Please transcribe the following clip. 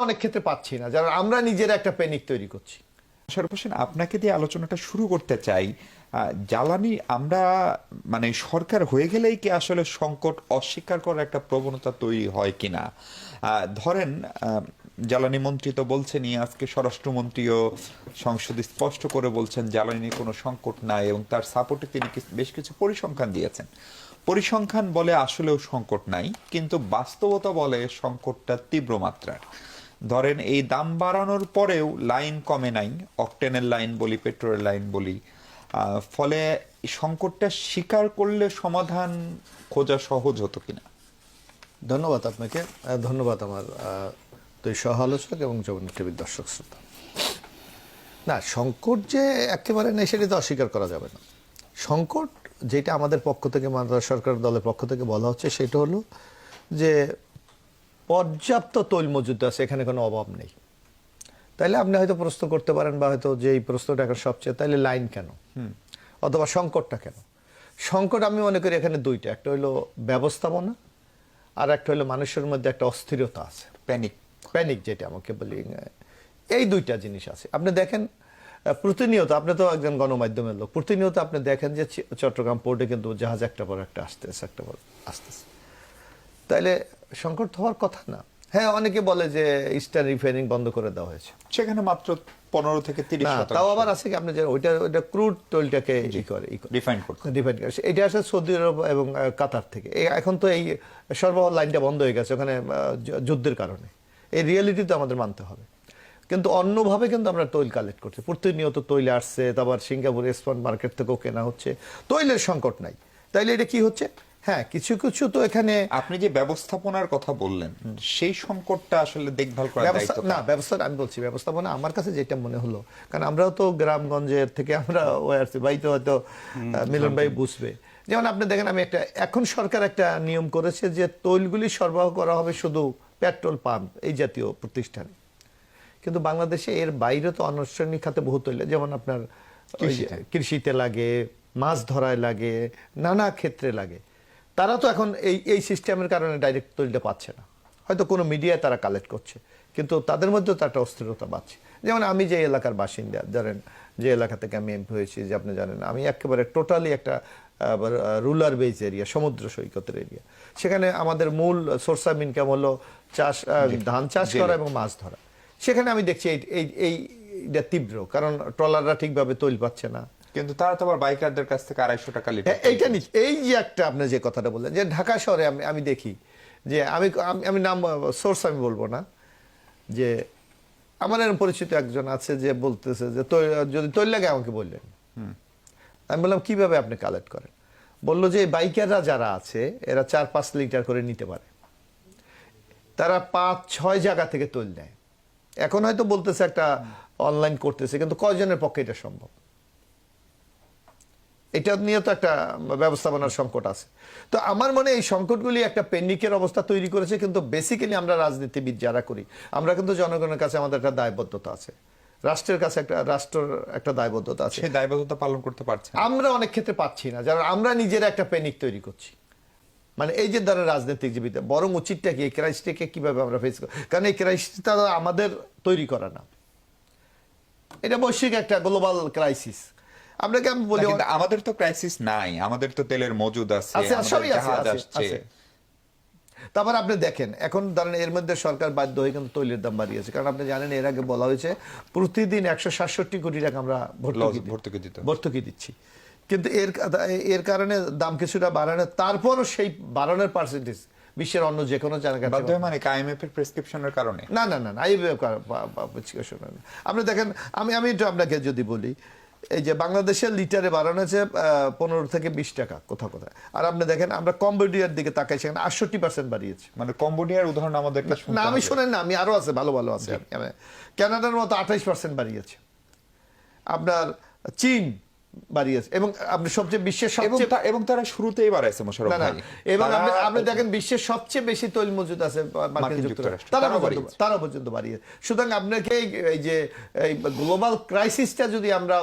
অনেক ক্ষেত্রে পাচ্ছি না, যারা আমরা নিজেরা একটা প্যানিক তৈরি করছি। শরীফ হোসেন, আপনাকে দিয়ে আলোচনাটা শুরু করতে চাই। জ্বালানি আমরা মানে সরকার হয়ে গেলেই কি আসলে সংকট অস্বীকার করার একটা প্রবণতা তৈরি হয় কিনা? ধরেন, জ্বালানি মন্ত্রী তো বলছেনই, আজকে স্বরাষ্ট্রমন্ত্রীও সংসদে স্পষ্ট করে বলছেন জ্বালানি নিয়ে কোনো সংকট নাই, এবং তার সাপোর্টে তিনি বেশ কিছু পরিসংখ্যান দিয়েছেন। পরিসংখ্যান বলে আসলেও সংকট নাই, কিন্তু বাস্তবতা বলে সংকটটা তীব্র মাত্রার। ধরেন, এই দাম বাড়ানোর পরেও লাইন কমে নাই, অকটেনের লাইন বলি, পেট্রোলের লাইন বলি। ফলে সংকটটা স্বীকার করলে সমাধান খোঁজা সহজ হতো কিনা? ধন্যবাদ আপনাকে, ধন্যবাদ আমার দুই সহ আলোচক এবং যমুনা টিভির দর্শক শ্রোতা। না, সংকট যে একেবারে নেই সেটা তো অস্বীকার করা যাবে না। সংকট যেটা আমাদের পক্ষ থেকে, মাননীয় সরকার দলের পক্ষ থেকে বলা হচ্ছে, সেটা হলো যে পর্যাপ্ত তৈল মজুদ আছে, এখানে কোনো অভাব নেই। তাইলে আপনি হয়তো প্রশ্ন করতে পারেন, বা হয়তো যে এই প্রশ্নটা এখন সবচেয়ে, তাইলে লাইন কেন, অথবা সংকটটা কেন? সংকট আমি মনে করি এখানে দুইটা, একটা হলো ব্যবস্থাপনা, আর একটা হলো মানুষের মধ্যে একটা অস্থিরতা আছে, প্যানিক যেটা আমাকে বলি। এই দুইটা জিনিস আছে। আপনি দেখেন প্রতিনিয়ত, আপনি তো একজন গণমাধ্যমের লোক, প্রতিনিয়ত আপনি দেখেন যে চট্টগ্রাম পোর্টে কিন্তু জাহাজ একটা পর একটা আসতেছে, একটা পর আসতেছে। তাইলে সংকট হওয়ার কথা না। হ্যাঁ, অনেকে বলে যে ইস্টার্ন রিফাইনিং বন্ধ করে দেওয়া হয়েছে, সেখানে মাত্র 15 থেকে 30%। তাও আবার আছে কি, আপনি যে ওইটা ক্রুড তৈলটাকে রিফাইন করতে, এটা আসলে সৌদি আরব এবং কাতার থেকে। এখন তো এই সরবরাহ লাইনটা বন্ধ হয়ে গেছে ওখানে যুদ্ধের কারণে। এই রিয়েলিটি তো আমাদের মানতে হবে। কিন্তু অন্যভাবে কিন্তু আমরা তৈল কালেক্ট করছি, প্রতিনিয়ত তৈল আসছে, তারপর সিঙ্গাপুর স্পট মার্কেট থেকেও কেনা হচ্ছে, তৈলের সংকট নাই। তাইলে এটা কি হচ্ছে? হ্যাঁ, কিছু কিছু তো এখানে। আপনি যে ব্যবস্থাপনার কথা বললেন, সেই সংকটটা আসলে দেখভাল করার দায়িত্ব না, ব্যবস্থা আমি বলছি, ব্যবস্থাপনা আমার কাছে যেটা মনে হলো, কারণ আমরাও তো গ্রামগঞ্জের থেকে আমরা আসছি, ভাই তো হয়তো মিলন ভাই বুঝবে। যেমন আপনি দেখেন, আমি এখন সরকার একটা নিয়ম করেছে যে তৈলগুলি সরবরাহ করা হবে শুধু পেট্রোল পাম্প এই জাতীয় প্রতিষ্ঠানে। কিন্তু বাংলাদেশে এর বাইরে তো আনুষ্ঠানিক খাতে বহু তৈল, যেমন আপনার কৃষিতে লাগে, মাছ ধরায় লাগে, নানা ক্ষেত্রে লাগে। তারা তো এখন এই সিস্টেমের কারণে ডাইরেক্ট তৈলটা পাচ্ছে না, হয়তো কোনো মিডিয়ায় তারা কালেক্ট করছে, কিন্তু তাদের মধ্যেও তো একটা অস্থিরতা পাচ্ছে। যেমন আমি যে এলাকার বাসিন্দা, ধরেন যে এলাকা থেকে আমি এমপি হয়েছি, যে আপনি জানেন, আমি একেবারে টোটালি একটা রুলার বেস এরিয়া, সমুদ্র সৈকতের এরিয়া। সেখানে আমাদের মূল সোর্স অফ ইনকাম হলো চাষ, ধান চাষ করা এবং মাছ ধরা। সেখানে আমি দেখছি এইটা তীব্র, কারণ ট্রলাররা ঠিকভাবে তৈল পাচ্ছে না। কিন্তু তারা তো আবার বাইকারদের কাছ থেকে 250 টাকা লিটার। এইটা এই যে একটা আপনি যে কথাটা বললেন, যে ঢাকা শহরে আমি দেখি যে আমি নাম সোর্স আমি বলবো না, যে আমার এরকম পরিচিত একজন আছে যে বলতেছে যে যদি তৈল লাগে আমাকে বললেন। আমি বললাম কিভাবে আপনি কালেক্ট করেন? বললো যে বাইকাররা যারা আছে এরা 4-5 লিটার করে নিতে পারে, তারা 5-6 জায়গা থেকে তৈল নেয়। এখন হয়তো বলতেছে একটা অনলাইন করতেছে, কিন্তু কয়জনের পক্ষে এটা সম্ভব? এটা নিয়ে তো একটা ব্যবস্থাপনার সংকট আছে। তো আমার মনে এই সংকটগুলি একটা প্যানিকের অবস্থা তৈরি করেছে। কিন্তু বেসিক্যালি আমরা রাজনীতিবিদ যারা করি, আমরা কিন্তু জনগণের কাছে আমাদের একটা দায়বদ্ধতা আছে, রাষ্ট্রের কাছে রাষ্ট্রের একটা দায়বদ্ধতা আছে। সেই দায়বদ্ধতা পালন করতে পারছে আমরা অনেক ক্ষেত্রে পাচ্ছি না, যারা আমরা নিজেরা একটা প্যানিক তৈরি করছি। মানে এই যে ধরেন রাজনৈতিক জীবিত, বরং উচিতটা কি এই ক্রাইসিসটাকে কিভাবে আমরা ফেস করি? কারণ এই ক্রাইসিসটা আমাদের তৈরি করা না, এটা বৈশ্বিক একটা গ্লোবাল ক্রাইসিস। আপনাকে আমি বলি, আমাদের তো ক্রাইসিস নাই, আমাদের তো তেলের মজুদ আছে, সবই আছে। তারপর আপনি দেখেন, এখন ধরেন এর মধ্যে সরকার বাধ্য হয়ে কিন্তু তৈলের দাম বাড়িয়েছে, কারণ আপনি জানেন এর আগে বলা হয়েছে প্রতিদিন 167 কোটি টাকা আমরা ভর্তুকি দিচ্ছি। কিন্তু এর কারণে দাম কিছুটা বাড়ানো, তারপরও সেই বাড়ানোর পার্সেন্টেজ বিশ্বের অন্য যে কোনো জায়গায়, মানে আইএমএফ এর প্রেসক্রিপশনের কারণে না। আপনি দেখেন, আমি একটু আপনাকে যদি বলি, এই যে বাংলাদেশের লিটারে বাড়ানো হয়েছে 15 থেকে 20 টাকা কোথাও কোথায়। আর আপনি দেখেন আমরা কম্বোডিয়ার দিকে তাকাই, সেখানে 68% বাড়িয়েছে। মানে কম্বোডিয়ার উদাহরণ আমাদের না, আমি শোনেন না, আমি আরো আছে, ভালো ভালো আছে। কানাডার মতো 28% বাড়িয়েছে। আপনার চীন বাড়িয়েছে, এবং আপনি সবচেয়ে বিশ্বের সবচেয়ে, এবং তারা শুরুতেই বাড়াইছে মোশাররফ ভাই। এবং আপনি দেখেন বিশ্বের সবচেয়ে বেশি তৈল মজুদ আছে মার্কিন যুক্তরাষ্ট্র, তারা পর্যন্ত বাড়িয়েছে। সুতরাং আপনাকে এই যে গ্লোবাল ক্রাইসিসটা যদি আমরা